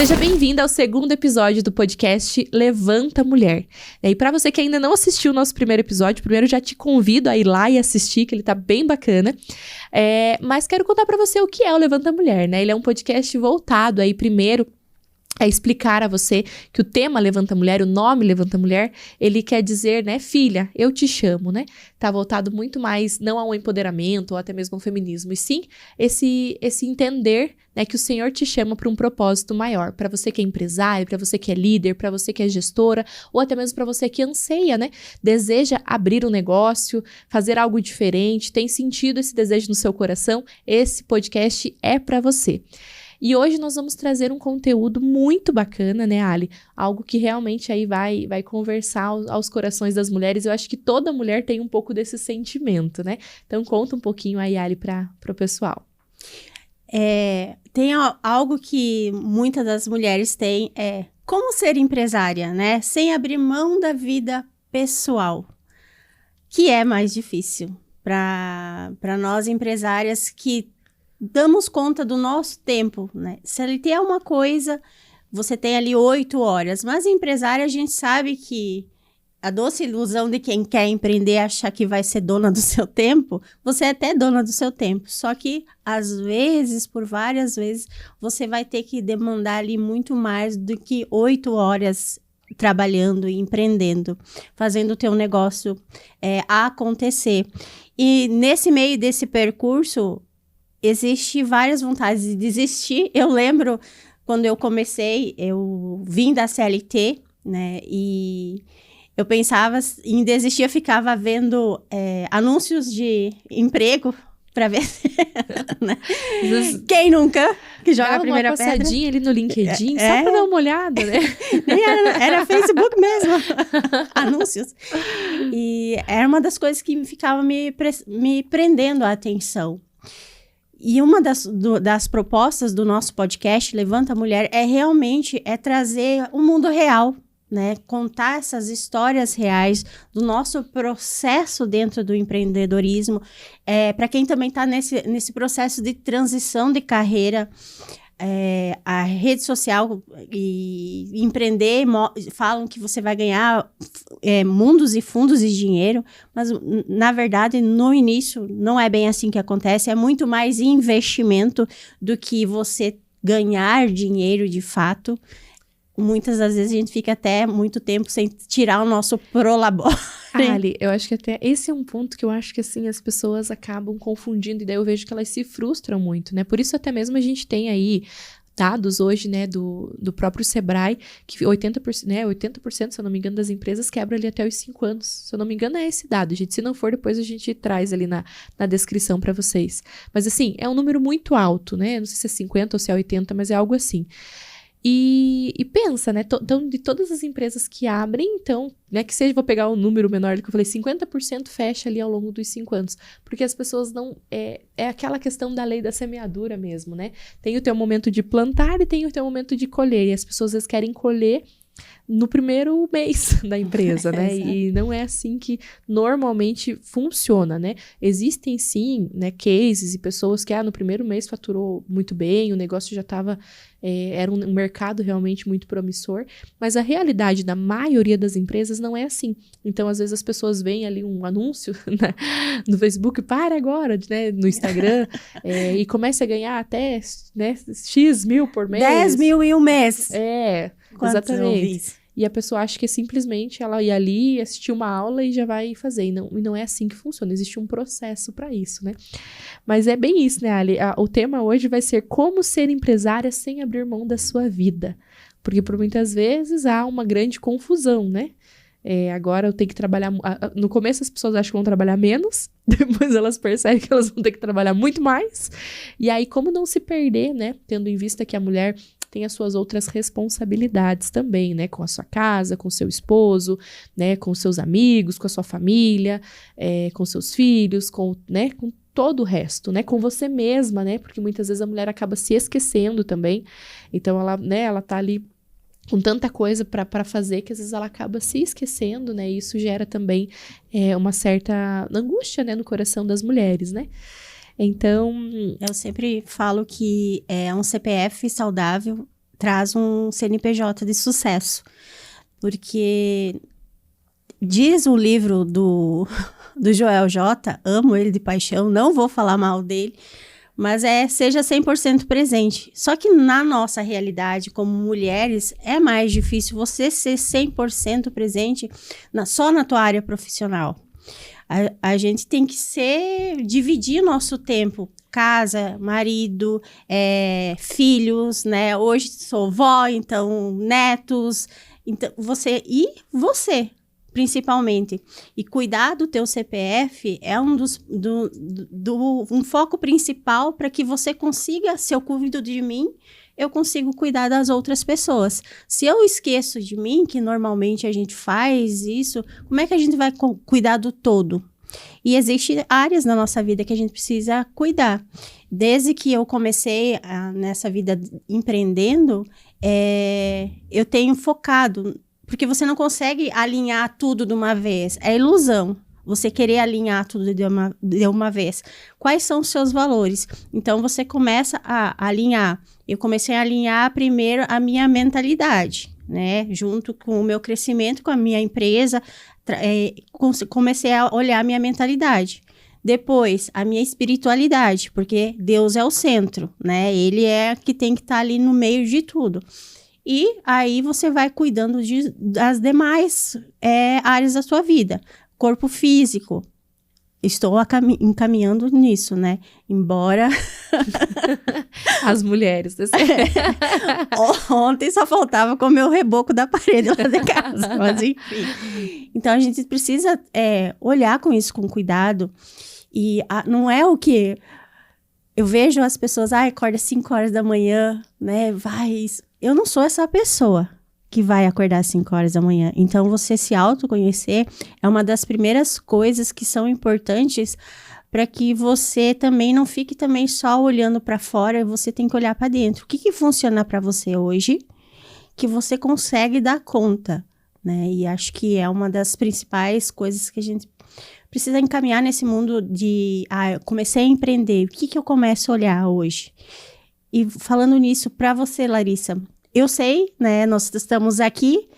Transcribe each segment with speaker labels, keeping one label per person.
Speaker 1: Seja bem-vinda ao segundo episódio do podcast Levanta Mulher. E para você que ainda não assistiu o nosso primeiro episódio, primeiro já te convido a ir lá e assistir, que ele tá bem bacana. Mas quero contar para você o que é o Levanta Mulher, né? Ele é um podcast voltado aí primeiro a explicar a você que o tema Levanta Mulher, o nome Levanta Mulher, ele quer dizer, né, filha, eu te chamo, né? Tá voltado muito mais, não ao empoderamento ou até mesmo ao feminismo, e sim esse entender, né, que o Senhor te chama para um propósito maior, para você que é empresário, para você que é líder, para você que é gestora, ou até mesmo para você que anseia, né, deseja abrir um negócio, fazer algo diferente, tem sentido esse desejo no seu coração, esse podcast é para você. E hoje nós vamos trazer um conteúdo muito bacana, né, Ali? Algo que realmente aí vai conversar aos corações das mulheres. Eu acho que toda mulher tem um pouco desse sentimento, né? Então conta um pouquinho aí, Ali, para o pessoal.
Speaker 2: Tem algo que muitas das mulheres têm, como ser empresária, né? Sem abrir mão da vida pessoal, que é mais difícil para nós empresárias que damos conta do nosso tempo, né? CLT é uma coisa, você tem ali 8 horas, mas empresária a gente sabe que a doce ilusão de quem quer empreender achar que vai ser dona do seu tempo, você é até dona do seu tempo, só que às vezes, por várias vezes, você vai ter que demandar ali muito mais do que 8 horas trabalhando e empreendendo, fazendo o teu negócio acontecer. E nesse meio desse percurso, existe várias vontades de desistir. Eu lembro quando eu comecei, eu vim da CLT, né? E eu pensava em desistir, eu ficava vendo anúncios de emprego para ver, né? Quem nunca que joga a primeira pedra.
Speaker 1: Dá uma passadinha ali no LinkedIn, só para dar uma olhada, né?
Speaker 2: Era Facebook mesmo, anúncios. E era uma das coisas que ficava me prendendo a atenção. E uma das propostas do nosso podcast, Levanta Mulher, realmente trazer o mundo real, né? Contar essas histórias reais do nosso processo dentro do empreendedorismo, para quem também está nesse processo de transição de carreira. A rede social e empreender falam que você vai ganhar mundos e fundos de dinheiro, mas na verdade no início não é bem assim que acontece, é muito mais investimento do que você ganhar dinheiro de fato. Muitas das vezes a gente fica até muito tempo sem tirar o nosso prolabore.
Speaker 1: Ali, eu acho que até esse é um ponto que eu acho que assim as pessoas acabam confundindo e daí eu vejo que elas se frustram muito, né? Por isso até mesmo a gente tem aí dados hoje, né, do próprio Sebrae, que 80%, né, 80%, se eu não me engano, das empresas quebram ali até os 5 anos. Se eu não me engano, é esse dado, gente. Se não for, depois a gente traz ali na descrição para vocês. Mas assim, é um número muito alto, né? Não sei se é 50 ou se é 80, mas é algo assim. E pensa, né, então, de todas as empresas que abrem, então, né, que seja, vou pegar um número menor do que eu falei, 50% fecha ali ao longo dos 5 anos, porque as pessoas não, é aquela questão da lei da semeadura mesmo, né, tem o teu momento de plantar e tem o teu momento de colher, e as pessoas às vezes querem colher no primeiro mês da empresa, né? E não é assim que normalmente funciona, né? Existem sim, né, cases e pessoas que no primeiro mês faturou muito bem, o negócio já estava, era um mercado realmente muito promissor, mas a realidade da maioria das empresas não é assim. Então, às vezes as pessoas veem ali um anúncio no Facebook, para agora, né, no Instagram, e começa a ganhar até, né, X mil por mês.
Speaker 2: 10 mil em um mês.
Speaker 1: Exatamente. E a pessoa acha que é simplesmente ela ir ali, assistir uma aula e já vai fazer. E não é assim que funciona. Existe um processo para isso, né? Mas é bem isso, né, Ali? O tema hoje vai ser como ser empresária sem abrir mão da sua vida. Porque por muitas vezes há uma grande confusão, né? Agora eu tenho que trabalhar... No começo as pessoas acham que vão trabalhar menos. Depois elas percebem que elas vão ter que trabalhar muito mais. E aí, como não se perder, né? Tendo em vista que a mulher tem as suas outras responsabilidades também, né? Com a sua casa, com o seu esposo, né? Com os seus amigos, com a sua família, com seus filhos, né? Com todo o resto, né? Com você mesma, né? Porque muitas vezes a mulher acaba se esquecendo também. Então, ela tá ali com tanta coisa para fazer que às vezes ela acaba se esquecendo, né? E isso gera também uma certa angústia, né? No coração das mulheres, né? Então...
Speaker 2: Eu sempre falo que um CPF saudável traz um CNPJ de sucesso. Porque diz o livro do Joel J, amo ele de paixão, não vou falar mal dele, mas seja 100% presente. Só que na nossa realidade, como mulheres, é mais difícil você ser 100% presente só na tua área profissional. A gente tem que dividir nosso tempo. Casa, marido, filhos, né? Hoje sou vó, então netos. Então, você, principalmente. E cuidar do teu CPF é um foco principal para que você consiga, se eu cuido de mim, eu consigo cuidar das outras pessoas. Se eu esqueço de mim, que normalmente a gente faz isso, como é que a gente vai cuidar do todo? E existem áreas na nossa vida que a gente precisa cuidar. Desde que eu comecei nessa vida empreendendo, eu tenho focado, porque você não consegue alinhar tudo de uma vez, é ilusão. Você querer alinhar tudo de uma vez. Quais são os seus valores? Então, você começa a alinhar. Eu comecei a alinhar primeiro a minha mentalidade, né? Junto com o meu crescimento, com a minha empresa, comecei a olhar a minha mentalidade. Depois, a minha espiritualidade, porque Deus é o centro, né? Ele é que tem que estar ali no meio de tudo. E aí, você vai cuidando das demais áreas da sua vida. Corpo físico, estou encaminhando nisso, né? Embora...
Speaker 1: As mulheres.
Speaker 2: Ontem só faltava comer o reboco da parede lá de casa, mas enfim. Então, a gente precisa olhar com isso com cuidado. E não é o que... Eu vejo as pessoas, acorda 5 horas da manhã, né? Eu não sou essa pessoa que vai acordar às 5 horas da manhã. Então, você se autoconhecer é uma das primeiras coisas que são importantes para que você também não fique também só olhando para fora, você tem que olhar para dentro. O que funciona para você hoje que você consegue dar conta, né? E acho que é uma das principais coisas que a gente precisa encaminhar nesse mundo de... eu comecei a empreender, o que eu começo a olhar hoje? E falando nisso, para você, Larissa... Eu sei, né, nós estamos aqui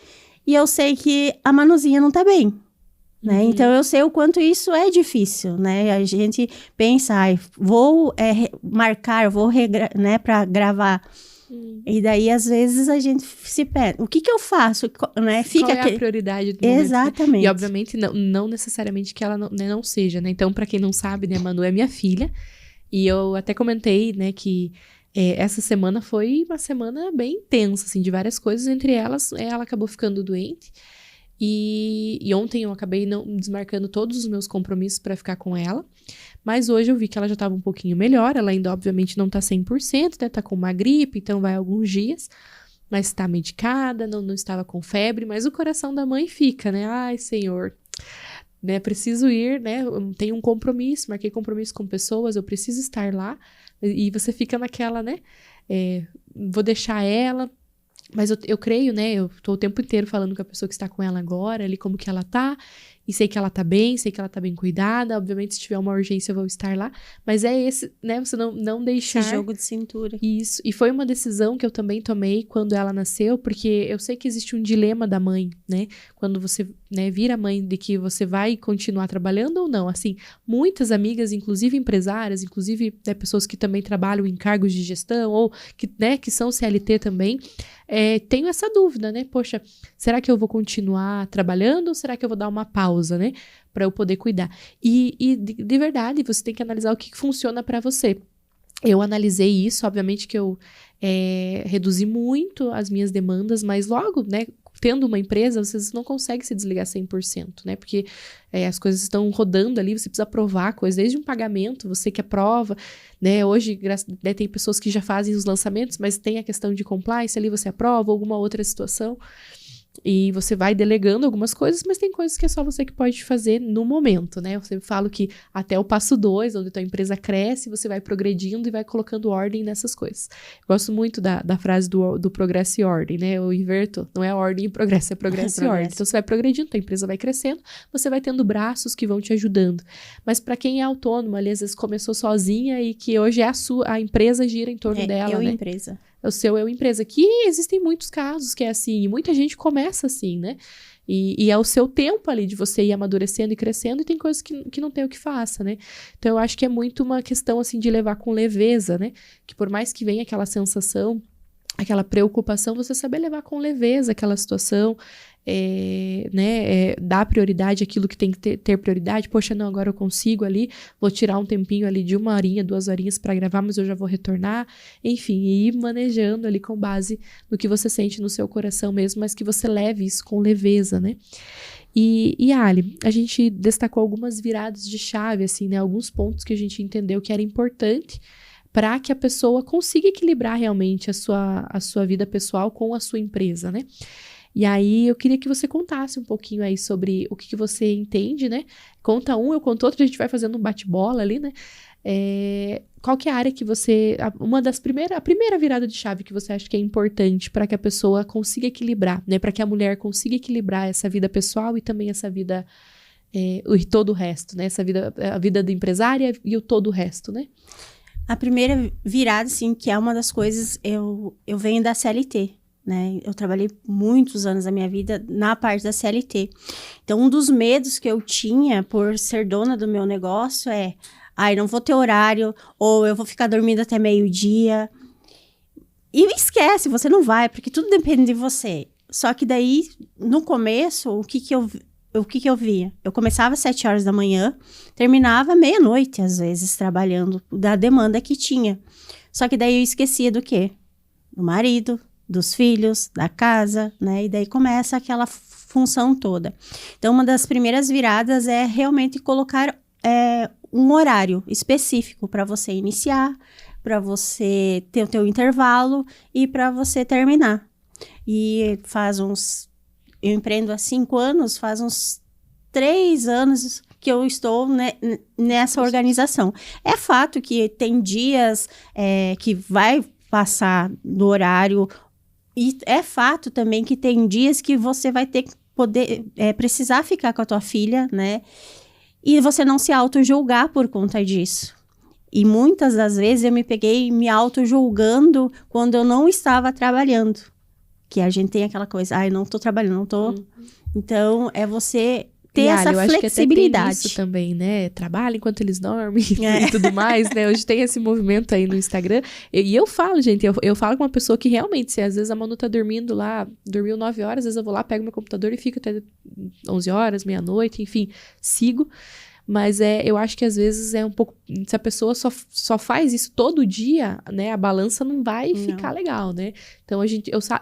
Speaker 2: e eu sei que a Manuzinha não tá bem, né? Uhum. Então, eu sei o quanto isso é difícil, né? A gente pensa, vou marcar, né, para gravar. E daí, às vezes, a gente se pede. O que eu faço? Né?
Speaker 1: Qual é a prioridade do momento?
Speaker 2: Exatamente.
Speaker 1: Né? E, obviamente, não necessariamente que ela não seja, né? Então, para quem não sabe, né, Manu é minha filha. E eu até comentei, né, que... essa semana foi uma semana bem intensa, assim, de várias coisas. Entre elas, ela acabou ficando doente. E ontem eu acabei desmarcando todos os meus compromissos para ficar com ela. Mas hoje eu vi que ela já estava um pouquinho melhor. Ela ainda, obviamente, não tá 100%, né? Tá com uma gripe, então vai alguns dias. Mas tá medicada, não estava com febre. Mas o coração da mãe fica, né? Ai, Senhor... Né, preciso ir, né, eu tenho um compromisso, marquei compromisso com pessoas, eu preciso estar lá, e você fica naquela, né, vou deixar ela, mas eu creio, né, eu tô o tempo inteiro falando com a pessoa que está com ela agora, ali como que ela tá, e sei que ela tá bem, sei que ela tá bem cuidada, obviamente se tiver uma urgência eu vou estar lá, mas é esse, né, você não deixar...
Speaker 2: Esse jogo de cintura.
Speaker 1: Isso, e foi uma decisão que eu também tomei quando ela nasceu, porque eu sei que existe um dilema da mãe, né, quando você, né, vira mãe de que você vai continuar trabalhando ou não, assim, muitas amigas, inclusive empresárias, inclusive, né, pessoas que também trabalham em cargos de gestão, ou que, né, que são CLT também, tenho essa dúvida, né, poxa, será que eu vou continuar trabalhando ou será que eu vou dar uma pausa, né, para eu poder cuidar? E de verdade, você tem que analisar o que funciona para você. Eu analisei isso, obviamente que eu reduzi muito as minhas demandas, mas logo, né, tendo uma empresa, vocês não conseguem se desligar 100%, né, porque as coisas estão rodando ali, você precisa aprovar coisas, desde um pagamento, você que aprova, né, hoje, né, tem pessoas que já fazem os lançamentos, mas tem a questão de compliance, ali você aprova alguma outra situação, e você vai delegando algumas coisas, mas tem coisas que é só você que pode fazer no momento, né? Eu sempre falo que até o passo 2, onde a tua empresa cresce, você vai progredindo e vai colocando ordem nessas coisas. Eu gosto muito da frase do progresso e ordem, né? Eu inverto, não é ordem e progresso, é progresso e ordem. Então você vai progredindo, tua empresa vai crescendo, você vai tendo braços que vão te ajudando. Mas para quem é autônomo, ali às vezes começou sozinha e que hoje a empresa gira em torno dela, né?
Speaker 2: Empresa.
Speaker 1: o seu eu empresa. Que existem muitos casos que é assim, e muita gente começa assim, né? E é o seu tempo ali de você ir amadurecendo e crescendo, e tem coisas que não tem o que faça, né? Então, eu acho que é muito uma questão, assim, de levar com leveza, né? Que por mais que venha aquela sensação, aquela preocupação, você saber levar com leveza aquela situação, dar prioridade àquilo que tem que ter prioridade. Poxa, não, agora eu consigo ali, vou tirar um tempinho ali de 1 horinha, 2 horinhas para gravar, mas eu já vou retornar. Enfim, e ir manejando ali com base no que você sente no seu coração mesmo, mas que você leve isso com leveza, né? E Ali, a gente destacou algumas viradas de chave, assim, né? Alguns pontos que a gente entendeu que era importante para que a pessoa consiga equilibrar realmente a sua vida pessoal com a sua empresa, né? E aí, eu queria que você contasse um pouquinho aí sobre o que você entende, né? Conta um, eu conto outro, a gente vai fazendo um bate-bola ali, né? Qual que é a área que você... a primeira virada de chave que você acha que é importante para que a pessoa consiga equilibrar, né? Para que a mulher consiga equilibrar essa vida pessoal e também essa vida... e todo o resto, né? A vida da empresária e o todo o resto, né?
Speaker 2: A primeira virada, assim, que é uma das coisas... Eu venho da CLT. Né? Eu trabalhei muitos anos da minha vida na parte da CLT. Então, um dos medos que eu tinha por ser dona do meu negócio não vou ter horário, ou eu vou ficar dormindo até meio-dia. E esquece, você não vai, porque tudo depende de você. Só que daí, no começo, o que eu via? Eu começava às 7 horas da manhã, terminava meia-noite, às vezes, trabalhando, da demanda que tinha. Só que daí eu esquecia do quê? Do marido, dos filhos, da casa, né? E daí começa aquela função toda. Então, uma das primeiras viradas é realmente colocar um horário específico para você iniciar, para você ter o teu intervalo e para você terminar. E eu empreendo há 5 anos, faz uns 3 anos que eu estou nessa organização. É fato que tem dias que vai passar do horário. E é fato também que tem dias que você vai ter que precisar ficar com a tua filha, né? E você não se auto-julgar por conta disso. E muitas das vezes eu me peguei me auto-julgando quando eu não estava trabalhando. Que a gente tem aquela coisa, eu não tô trabalhando, não tô. Então, é você ter essa flexibilidade.
Speaker 1: Acho que até tem isso também, né? Trabalha enquanto eles dormem e tudo mais, né? Hoje tem esse movimento aí no Instagram. E eu falo, gente, eu falo com uma pessoa que realmente, se às vezes a Manu tá dormindo lá, dormiu 9 horas, às vezes eu vou lá, pego meu computador e fico até 11 horas, meia-noite, enfim, sigo. Mas eu acho que às vezes é um pouco... Se a pessoa só faz isso todo dia, né? A balança não vai ficar legal, né? Então,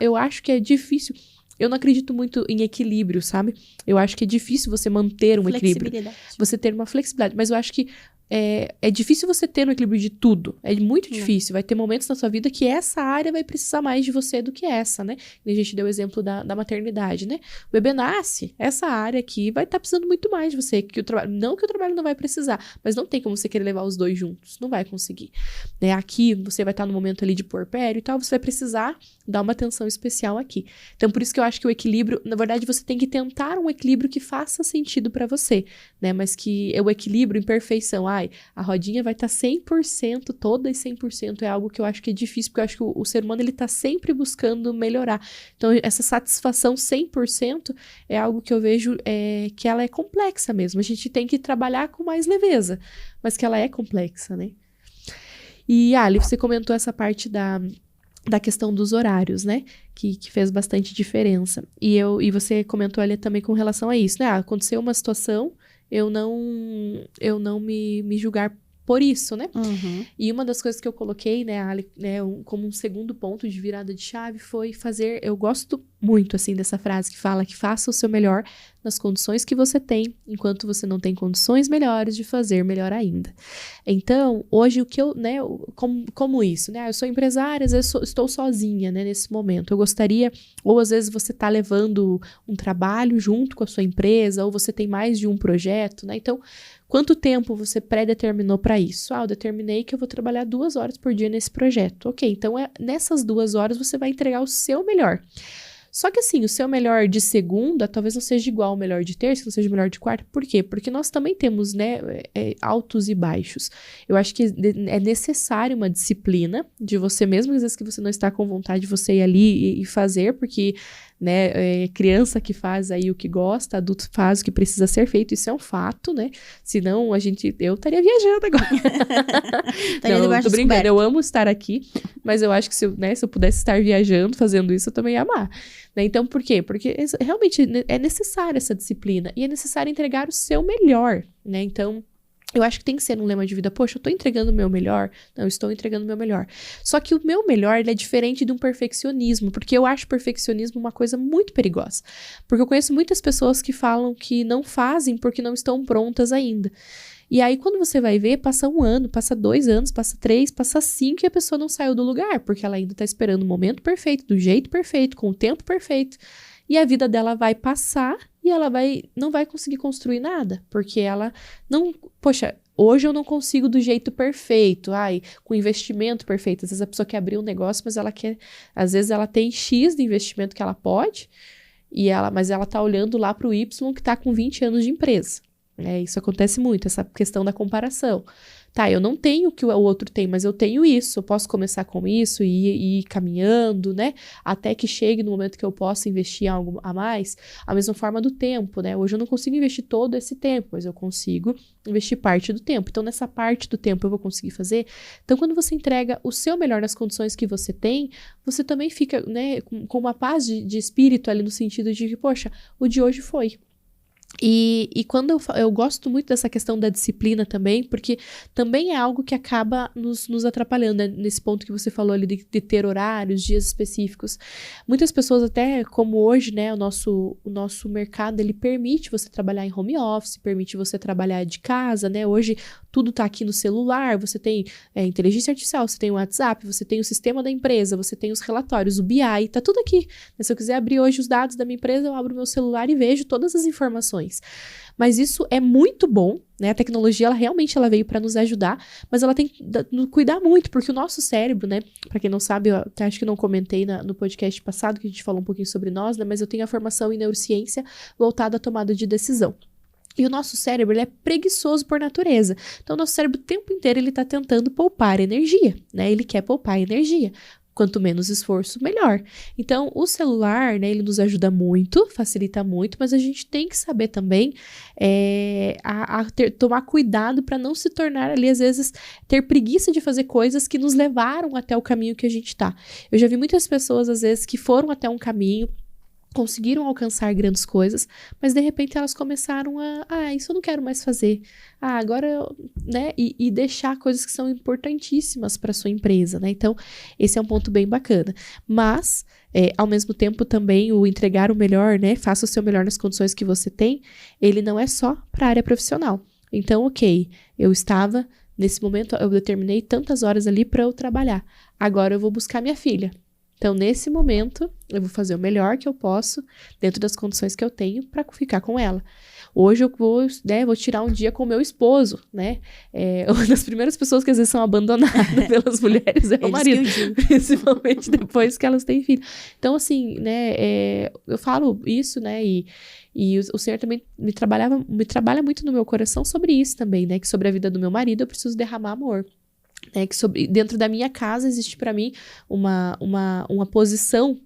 Speaker 1: eu acho que é difícil... Eu não acredito muito em equilíbrio, sabe? Eu acho que é difícil você manter um equilíbrio. Você ter uma flexibilidade. Mas eu acho que é difícil você ter um equilíbrio de tudo. É muito difícil. Vai ter momentos na sua vida que essa área vai precisar mais de você do que essa, né? E a gente deu o exemplo da maternidade, né? O bebê nasce, essa área aqui vai estar precisando muito mais de você. Não que o trabalho não vai precisar, mas não tem como você querer levar os dois juntos. Não vai conseguir. Né? Aqui, você vai estar no momento ali de puerpério e tal, você vai precisar dar uma atenção especial aqui. Então, por isso que eu acho que o equilíbrio, na verdade, você tem que tentar um equilíbrio que faça sentido pra você, né? Mas que o equilíbrio em perfeição, a rodinha vai estar 100%, todas 100%, é algo que eu acho que é difícil, porque eu acho que o ser humano, ele tá sempre buscando melhorar. Então, essa satisfação 100% é algo que eu vejo que ela é complexa mesmo. A gente tem que trabalhar com mais leveza, mas que ela é complexa, né? E, Ali, você comentou essa parte da questão dos horários, né? Que fez bastante diferença. E você comentou ali também com relação a isso, né? Aconteceu uma situação, eu não me julgar por isso, né?
Speaker 2: Uhum.
Speaker 1: E uma das coisas que eu coloquei, né, como um segundo ponto de virada de chave foi fazer... Eu gosto muito, assim, dessa frase que fala que faça o seu melhor nas condições que você tem, enquanto você não tem condições melhores de fazer melhor ainda. Então, hoje, o que eu, né, como isso, né? Eu sou empresária, às vezes estou sozinha, né, nesse momento. Eu gostaria, ou às vezes você está levando um trabalho junto com a sua empresa, ou você tem mais de um projeto, né? Então, quanto tempo você pré-determinou para isso? Eu determinei que eu vou trabalhar 2 horas por dia nesse projeto. Ok, então nessas 2 horas você vai entregar o seu melhor. Só que assim, o seu melhor de segunda talvez não seja igual ao melhor de terça, não seja o melhor de quarta. Por quê? Porque nós também temos, né, altos e baixos. Eu acho que é necessário uma disciplina de você mesmo, às vezes que você não está com vontade de você ir ali e fazer, porque, né, criança que faz aí o que gosta, adulto faz o que precisa ser feito, isso é um fato, né? Senão eu estaria viajando agora. Não, tô brincando, eu amo estar aqui, mas eu acho que se eu pudesse estar viajando, fazendo isso, eu também ia amar. Né? Então, por quê? Porque realmente é necessária essa disciplina e é necessário entregar o seu melhor, né? Então, eu acho que tem que ser um lema de vida. Poxa, eu tô entregando o meu melhor? Não, eu estou entregando o meu melhor. Só que o meu melhor, ele é diferente de um perfeccionismo, porque eu acho perfeccionismo uma coisa muito perigosa. Porque eu conheço muitas pessoas que falam que não fazem porque não estão prontas ainda. E aí, quando você vai ver, passa 1 ano, passa 2 anos, passa 3, passa 5 e a pessoa não saiu do lugar, porque ela ainda tá esperando o momento perfeito, do jeito perfeito, com o tempo perfeito. E a vida dela vai passar e ela não vai conseguir construir nada, porque ela não... Poxa, hoje eu não consigo do jeito perfeito, com investimento perfeito. Às vezes a pessoa quer abrir um negócio, mas ela quer... Às vezes ela tem X de investimento que ela pode, mas ela tá olhando lá pro Y que tá com 20 anos de empresa. Isso acontece muito, essa questão da comparação. Tá, eu não tenho o que o outro tem, mas eu tenho isso, eu posso começar com isso e ir caminhando, né? Até que chegue no momento que eu possa investir algo a mais. A mesma forma do tempo, né? Hoje eu não consigo investir todo esse tempo, mas eu consigo investir parte do tempo. Então, nessa parte do tempo eu vou conseguir fazer. Então, quando você entrega o seu melhor nas condições que você tem, você também fica, né, com uma paz de espírito ali no sentido de que, poxa, o de hoje foi. E quando eu gosto muito dessa questão da disciplina também, porque também é algo que acaba nos atrapalhando, né? Nesse ponto que você falou ali de ter horários, dias específicos. Muitas pessoas até, como hoje, né, o nosso mercado, ele permite você trabalhar em home office, permite você trabalhar de casa, né? Hoje tudo tá aqui no celular, você tem inteligência artificial, você tem o WhatsApp, você tem o sistema da empresa, você tem os relatórios, o BI, tá tudo aqui. Se eu quiser abrir hoje os dados da minha empresa, eu abro meu celular e vejo todas as informações. Mas isso é muito bom, né? A tecnologia, ela realmente veio para nos ajudar, mas ela tem que cuidar muito, porque o nosso cérebro, né? Para quem não sabe, eu acho que não comentei no podcast passado, que a gente falou um pouquinho sobre nós, né? Mas eu tenho a formação em neurociência voltada à tomada de decisão. E o nosso cérebro, ele é preguiçoso por natureza. Então, o nosso cérebro o tempo inteiro, ele tá tentando poupar energia, né? Ele quer poupar energia. Quanto menos esforço, melhor. Então, o celular, né, ele nos ajuda muito, facilita muito, mas a gente tem que saber também tomar cuidado para não se tornar ali, às vezes, ter preguiça de fazer coisas que nos levaram até o caminho que a gente tá. Eu já vi muitas pessoas, às vezes, que foram até um caminho, conseguiram alcançar grandes coisas, mas de repente elas começaram isso eu não quero mais fazer. Agora, né, e deixar coisas que são importantíssimas para sua empresa, né? Então, esse é um ponto bem bacana. Mas, ao mesmo tempo também, o entregar o melhor, né, faça o seu melhor nas condições que você tem, ele não é só para a área profissional. Então, ok, nesse momento, eu determinei tantas horas ali para eu trabalhar. Agora eu vou buscar minha filha. Então, nesse momento, eu vou fazer o melhor que eu posso, dentro das condições que eu tenho, para ficar com ela. Hoje eu vou tirar um dia com o meu esposo, né? Uma das primeiras pessoas que às vezes são abandonadas pelas mulheres é o marido, principalmente depois que elas têm filho. Então, assim, né, eu falo isso, né, e o Senhor também me trabalha muito no meu coração sobre isso também, né? Que sobre a vida do meu marido eu preciso derramar amor. Que dentro da minha casa existe para mim uma posição,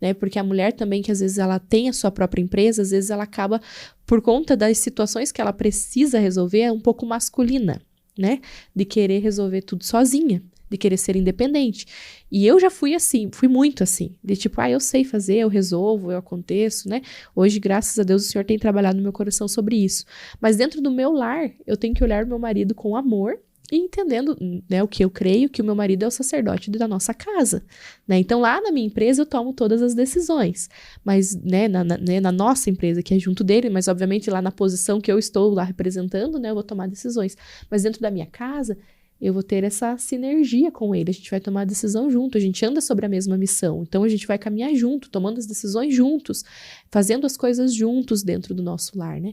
Speaker 1: né? Porque a mulher também, que às vezes ela tem a sua própria empresa, às vezes ela acaba, por conta das situações que ela precisa resolver, é um pouco masculina, né? De querer resolver tudo sozinha, de querer ser independente. E eu já fui assim, fui muito assim, de tipo, eu sei fazer, eu resolvo, eu aconteço, né? Hoje, graças a Deus, o Senhor tem trabalhado no meu coração sobre isso. Mas dentro do meu lar, eu tenho que olhar o meu marido com amor, e entendendo, né, o que eu creio, que o meu marido é o sacerdote da nossa casa, né? Então, lá na minha empresa, eu tomo todas as decisões, mas, né, na nossa empresa, que é junto dele, mas, obviamente, lá na posição que eu estou lá representando, né, eu vou tomar decisões. Mas dentro da minha casa, eu vou ter essa sinergia com ele, a gente vai tomar a decisão junto, a gente anda sobre a mesma missão, então a gente vai caminhar junto, tomando as decisões juntos, fazendo as coisas juntos dentro do nosso lar, né?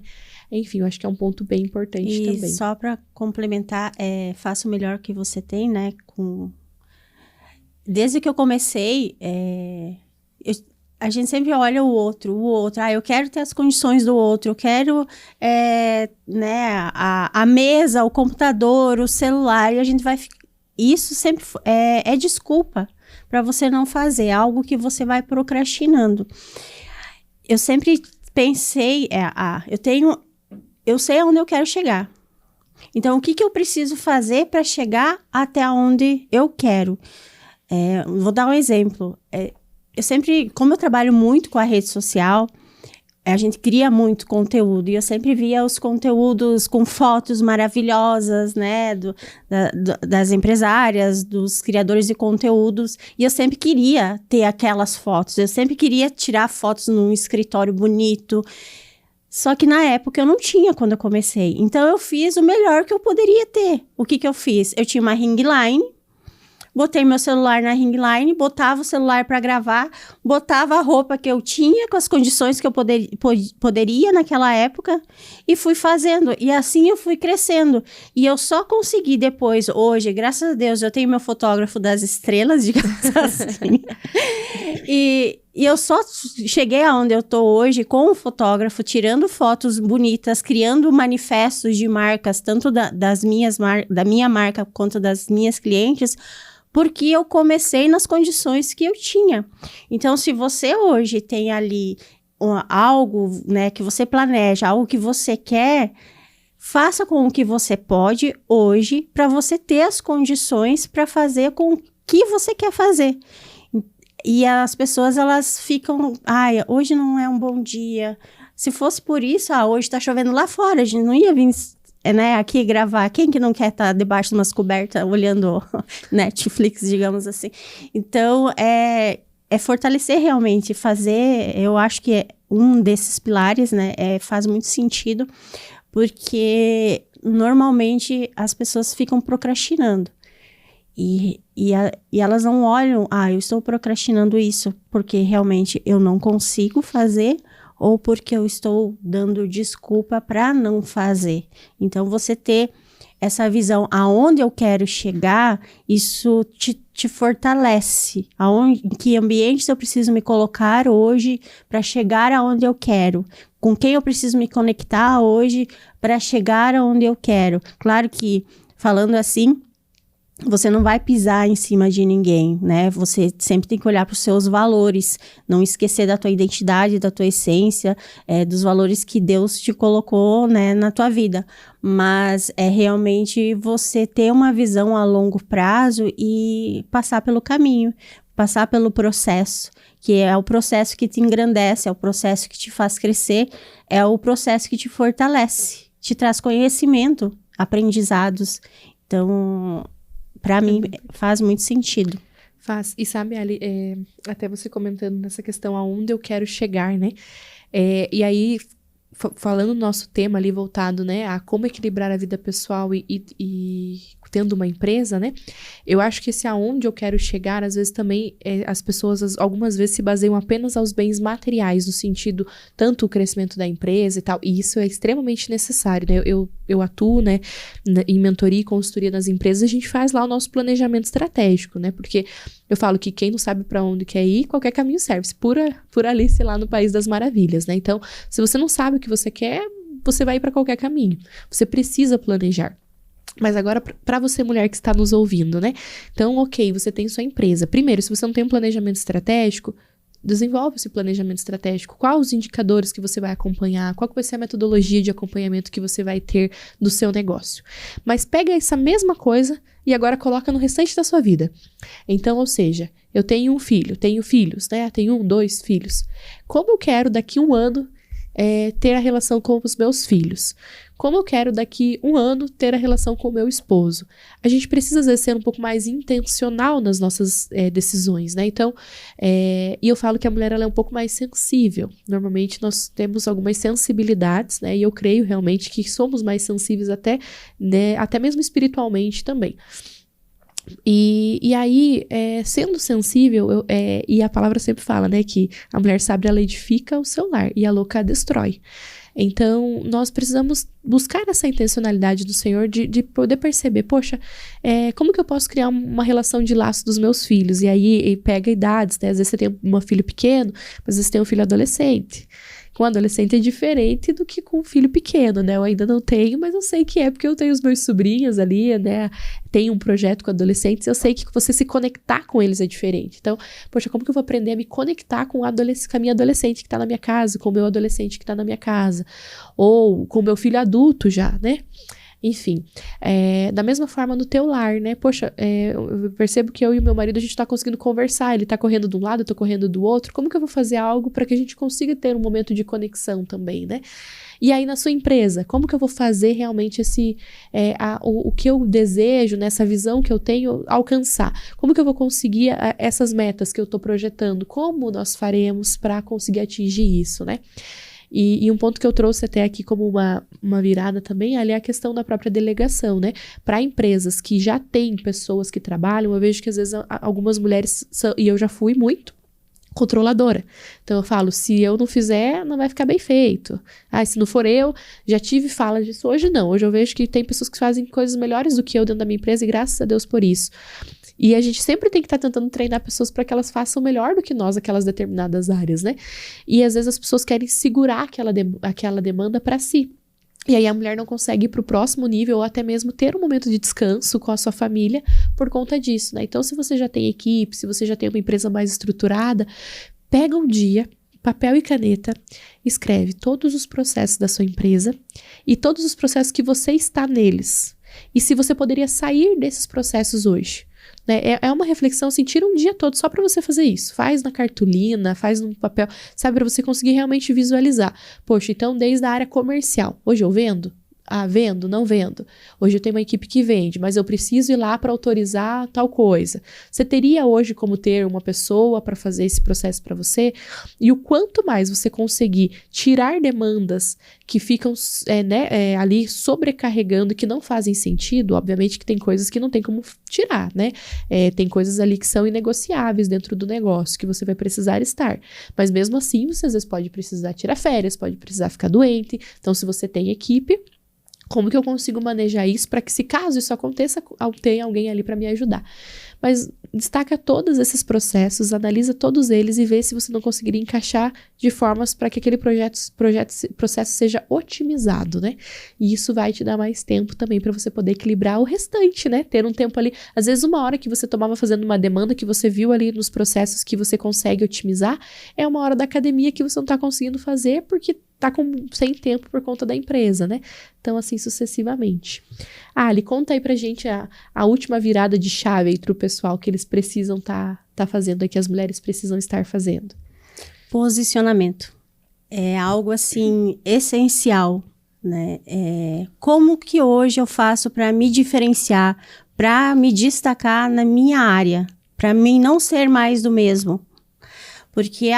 Speaker 1: Enfim, eu acho que é um ponto bem importante também.
Speaker 2: E só para complementar, faça o melhor que você tem, né? Desde que eu comecei, a gente sempre olha o outro. Eu quero ter as condições do outro, eu quero, né, a mesa, o computador, o celular, e a gente vai... Isso sempre é desculpa para você não fazer algo que você vai procrastinando. Eu sempre pensei, eu sei aonde eu quero chegar. Então, o que eu preciso fazer para chegar até onde eu quero? Vou dar um exemplo. Eu sempre, como eu trabalho muito com a rede social, a gente cria muito conteúdo, e eu sempre via os conteúdos com fotos maravilhosas, né, das empresárias, dos criadores de conteúdos, e eu sempre queria ter aquelas fotos, eu sempre queria tirar fotos num escritório bonito, só que na época eu não tinha quando eu comecei, então eu fiz o melhor que eu poderia ter. O que eu fiz? Eu tinha uma ring line, botei meu celular na ring line, botava o celular para gravar, botava a roupa que eu tinha, com as condições que eu poderia naquela época, e fui fazendo. E assim eu fui crescendo. E eu só consegui depois, hoje, graças a Deus, eu tenho meu fotógrafo das estrelas, digamos assim. E eu só cheguei aonde eu tô hoje com o fotógrafo, tirando fotos bonitas, criando manifestos de marcas, tanto da minha marca quanto das minhas clientes, porque eu comecei nas condições que eu tinha. Então, se você hoje tem ali algo, né, que você planeja, algo que você quer, faça com o que você pode hoje para você ter as condições para fazer com o que você quer fazer. E as pessoas, elas ficam, hoje não é um bom dia. Se fosse por isso, hoje tá chovendo lá fora, a gente não ia vir... né, aqui gravar, quem que não quer estar debaixo de umas cobertas olhando Netflix, digamos assim. Então, é fortalecer realmente, fazer, eu acho que é um desses pilares, né, faz muito sentido, porque normalmente as pessoas ficam procrastinando. E elas não olham, eu estou procrastinando isso porque realmente eu não consigo fazer, ou porque eu estou dando desculpa para não fazer. Então, você ter essa visão aonde eu quero chegar, isso te fortalece. Em que ambientes eu preciso me colocar hoje para chegar aonde eu quero? Com quem eu preciso me conectar hoje para chegar aonde eu quero? Claro que, falando assim, você não vai pisar em cima de ninguém, né? Você sempre tem que olhar para os seus valores, não esquecer da tua identidade, da tua essência, dos valores que Deus te colocou, né, na tua vida. Mas é realmente você ter uma visão a longo prazo e passar pelo caminho, passar pelo processo, que é o processo que te engrandece, é o processo que te faz crescer, é o processo que te fortalece, te traz conhecimento, aprendizados. Então... para mim, faz muito sentido.
Speaker 1: Faz. E sabe, Ali, até você comentando nessa questão aonde eu quero chegar, né? E aí, falando do nosso tema ali voltado, né, a como equilibrar a vida pessoal e tendo uma empresa, né? Eu acho que esse aonde eu quero chegar, às vezes também, as pessoas algumas vezes se baseiam apenas aos bens materiais, no sentido, tanto o crescimento da empresa e tal, e isso é extremamente necessário, né? Eu atuo, né, em mentoria e consultoria nas empresas, a gente faz lá o nosso planejamento estratégico, né? Porque eu falo que quem não sabe para onde quer ir, qualquer caminho serve, por Alice lá no País das Maravilhas, né? Então, se você não sabe o que você quer, você vai para qualquer caminho. Você precisa planejar. Mas agora, para você, mulher que está nos ouvindo, né? Então, ok, você tem sua empresa. Primeiro, se você não tem um planejamento estratégico, desenvolve esse planejamento estratégico. Quais os indicadores que você vai acompanhar? Qual que vai ser a metodologia de acompanhamento que você vai ter do seu negócio? Mas pega essa mesma coisa e agora coloca no restante da sua vida. Então, ou seja, eu tenho um filho, tenho filhos, né? Tenho 1, 2 filhos. Como eu quero daqui 1 ano ter a relação com os meus filhos? Como eu quero daqui 1 ano ter a relação com o meu esposo? A gente precisa, às vezes, ser um pouco mais intencional nas nossas decisões, né? Então, e eu falo que a mulher ela é um pouco mais sensível. Normalmente, nós temos algumas sensibilidades, né? E eu creio realmente que somos mais sensíveis até, né? Até mesmo espiritualmente também. E aí, sendo sensível, e a palavra sempre fala, né, que a mulher sábia, ela edifica o seu lar e a louca a destrói. Então, nós precisamos buscar essa intencionalidade do Senhor de poder perceber, poxa, como que eu posso criar uma relação de laço dos meus filhos? E aí, pega idades, né? Às vezes você tem um filho pequeno, mas às vezes tem um filho adolescente. Com adolescente é diferente do que com um filho pequeno, né? Eu ainda não tenho, mas eu sei que é porque eu tenho os meus sobrinhos ali, né? Tenho um projeto com adolescentes, eu sei que você se conectar com eles é diferente. Então, poxa, como que eu vou aprender a me conectar com a minha adolescente que tá na minha casa, com o meu adolescente que tá na minha casa, ou com o meu filho adulto já, né? Enfim, da mesma forma no teu lar, né? Poxa, eu percebo que eu e o meu marido, a gente tá conseguindo conversar, ele tá correndo de um lado, eu tô correndo do outro, como que eu vou fazer algo para que a gente consiga ter um momento de conexão também, né? E aí na sua empresa, como que eu vou fazer realmente o que eu desejo, nessa visão que eu tenho, alcançar? Como que eu vou conseguir essas metas que eu tô projetando? Como nós faremos para conseguir atingir isso, né? E um ponto que eu trouxe até aqui como uma virada também, ali é a questão da própria delegação, né? Para empresas que já têm pessoas que trabalham, eu vejo que às vezes algumas mulheres, e eu já fui muito, controladora. Então eu falo, se eu não fizer, não vai ficar bem feito. Se não for eu, já tive fala disso, hoje não. Hoje eu vejo que tem pessoas que fazem coisas melhores do que eu dentro da minha empresa e graças a Deus por isso. E a gente sempre tem que estar tentando treinar pessoas para que elas façam melhor do que nós aquelas determinadas áreas, né? E às vezes as pessoas querem segurar aquela demanda para si. E aí a mulher não consegue ir para o próximo nível ou até mesmo ter um momento de descanso com a sua família por conta disso, né? Então, se você já tem equipe, se você já tem uma empresa mais estruturada, pega um dia, papel e caneta, escreve todos os processos da sua empresa e todos os processos que você está neles. E se você poderia sair desses processos hoje. Né? É uma reflexão, assim, tira um dia todo só para você fazer isso. Faz na cartolina, faz no papel, sabe, para você conseguir realmente visualizar. Poxa, então desde a área comercial, hoje eu vendo? Vendo, não vendo. Hoje eu tenho uma equipe que vende, mas eu preciso ir lá para autorizar tal coisa. Você teria hoje como ter uma pessoa para fazer esse processo para você? E o quanto mais você conseguir tirar demandas que ficam ali sobrecarregando, que não fazem sentido, obviamente que tem coisas que não tem como tirar, né? Tem coisas ali que são inegociáveis dentro do negócio, que você vai precisar estar. Mas mesmo assim, você às vezes pode precisar tirar férias, pode precisar ficar doente. Então, se você tem equipe, como que eu consigo manejar isso para que, se caso isso aconteça, tenha alguém ali para me ajudar? Mas destaca todos esses processos, analisa todos eles e vê se você não conseguiria encaixar de formas para que aquele processo seja otimizado, né? E isso vai te dar mais tempo também para você poder equilibrar o restante, né? Ter um tempo ali, às vezes uma hora que você tomava fazendo uma demanda que você viu ali nos processos que você consegue otimizar, é uma hora da academia que você não está conseguindo fazer porque tá sem tempo por conta da empresa, né? Então, assim, sucessivamente. Ali, conta aí pra gente a última virada de chave entre o pessoal que eles precisam tá fazendo, que as mulheres precisam estar fazendo.
Speaker 2: Posicionamento. É algo, assim, essencial, né? Como que hoje eu faço para me diferenciar, para me destacar na minha área, para mim não ser mais do mesmo? Porque,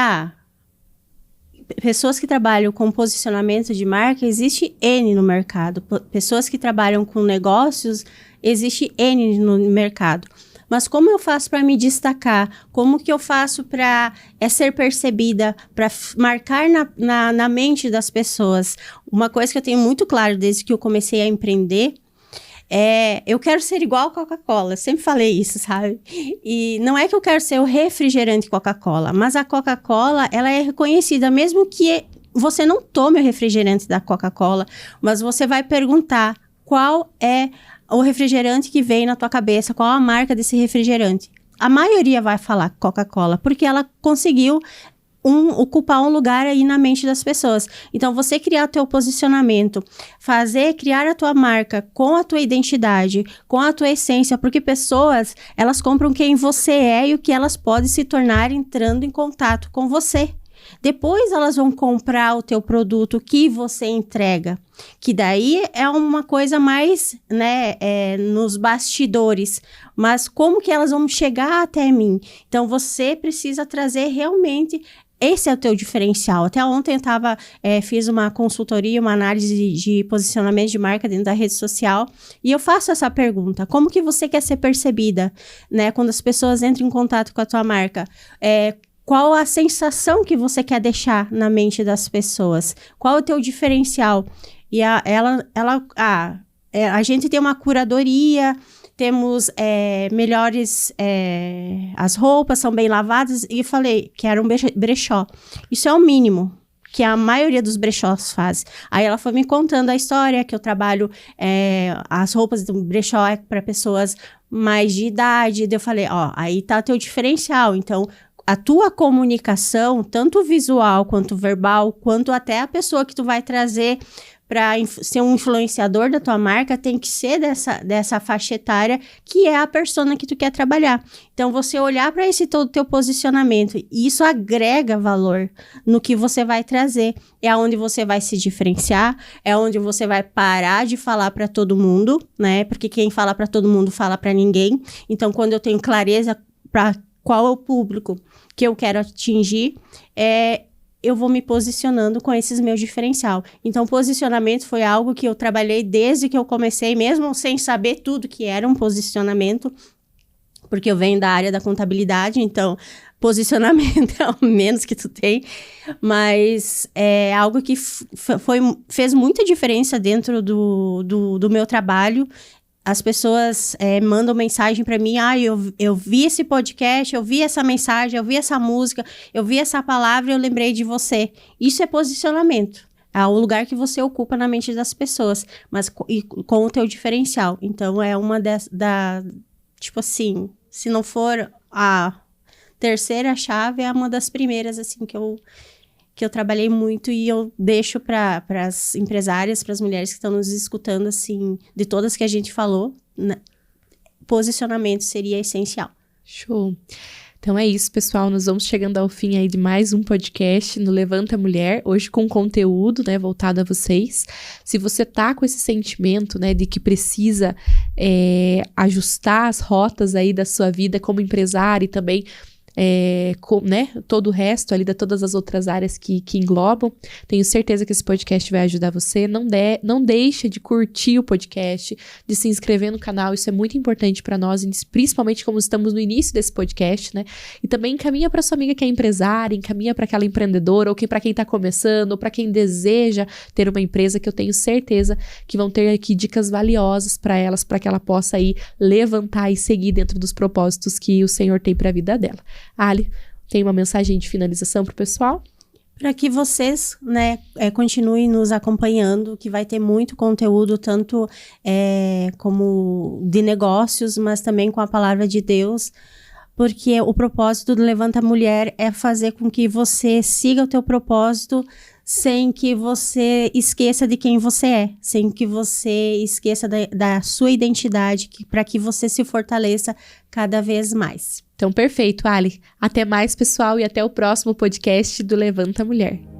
Speaker 2: pessoas que trabalham com posicionamento de marca, existe N no mercado. Pessoas que trabalham com negócios, existe N no mercado. Mas como eu faço para me destacar? Como que eu faço para ser percebida, para marcar na mente das pessoas? Uma coisa que eu tenho muito claro desde que eu comecei a empreender, eu quero ser igual a Coca-Cola, eu sempre falei isso, sabe? E não é que eu quero ser o refrigerante Coca-Cola, mas a Coca-Cola, ela é reconhecida, mesmo que você não tome o refrigerante da Coca-Cola, mas você vai perguntar qual é o refrigerante que vem na tua cabeça, qual a marca desse refrigerante. A maioria vai falar Coca-Cola, porque ela conseguiu ocupar um lugar aí na mente das pessoas. Então, você criar o teu posicionamento, criar a tua marca com a tua identidade, com a tua essência, porque pessoas, elas compram quem você é e o que elas podem se tornar entrando em contato com você. Depois elas vão comprar o teu produto que você entrega, que daí é uma coisa mais, né, nos bastidores, mas como que elas vão chegar até mim? Então, você precisa trazer realmente. Esse é o teu diferencial. Até ontem eu fiz uma consultoria, uma análise de posicionamento de marca dentro da rede social, e eu faço essa pergunta: como que você quer ser percebida, né? Quando as pessoas entram em contato com a tua marca, qual a sensação que você quer deixar na mente das pessoas? Qual é o teu diferencial? E a gente tem uma curadoria, temos melhores... as roupas são bem lavadas. E eu falei que era um brechó. Isso é o mínimo que a maioria dos brechós faz. Aí ela foi me contando a história, que eu trabalho, as roupas do brechó é para pessoas mais de idade. Eu falei, aí tá teu diferencial. Então, a tua comunicação, tanto visual quanto verbal, quanto até a pessoa que tu vai trazer para ser um influenciador da tua marca, tem que ser dessa faixa etária, que é a persona que tu quer trabalhar. Então, você olhar para esse todo teu posicionamento, e isso agrega valor no que você vai trazer. É onde você vai se diferenciar, é onde você vai parar de falar para todo mundo, né? Porque quem fala para todo mundo fala para ninguém. Então, quando eu tenho clareza para qual é o público que eu quero atingir, eu vou me posicionando com esses meus diferencial. Então, posicionamento foi algo que eu trabalhei desde que eu comecei, mesmo sem saber tudo que era um posicionamento, porque eu venho da área da contabilidade, então, posicionamento é o menos que tu tem, mas é algo que fez muita diferença dentro do meu trabalho. As pessoas mandam mensagem para mim, eu vi esse podcast, eu vi essa mensagem, eu vi essa música, eu vi essa palavra e eu lembrei de você. Isso é posicionamento. É o lugar que você ocupa na mente das pessoas, mas com o teu diferencial. Então, é uma tipo assim, se não for a terceira chave, é uma das primeiras, assim, que eu trabalhei muito, e eu deixo para as empresárias, para as mulheres que estão nos escutando, assim, de todas que a gente falou, né? Posicionamento seria essencial.
Speaker 1: Show! Então é isso, pessoal, nós vamos chegando ao fim aí de mais um podcast no Levanta Mulher, hoje com conteúdo, né, voltado a vocês. Se você tá com esse sentimento, né, de que precisa ajustar as rotas aí da sua vida como empresária e também né, todo o resto ali, todas as outras áreas que englobam, tenho certeza que esse podcast vai ajudar você. Não deixa de curtir o podcast, de se inscrever no canal, isso é muito importante para nós, principalmente como estamos no início desse podcast, né? E também encaminha para sua amiga que é empresária, encaminha para aquela empreendedora, ou para quem está começando, ou para quem deseja ter uma empresa, que eu tenho certeza que vão ter aqui dicas valiosas para elas, para que ela possa aí levantar e seguir dentro dos propósitos que o Senhor tem para a vida dela. Ali, tem uma mensagem de finalização para o pessoal?
Speaker 2: Para que vocês, né, continuem nos acompanhando, que vai ter muito conteúdo, tanto como de negócios, mas também com a palavra de Deus, porque o propósito do Levanta Mulher é fazer com que você siga o teu propósito sem que você esqueça de quem você é, sem que você esqueça da sua identidade, para que você se fortaleça cada vez mais.
Speaker 1: Então, perfeito, Ali. Até mais, pessoal, e até o próximo podcast do Levanta Mulher.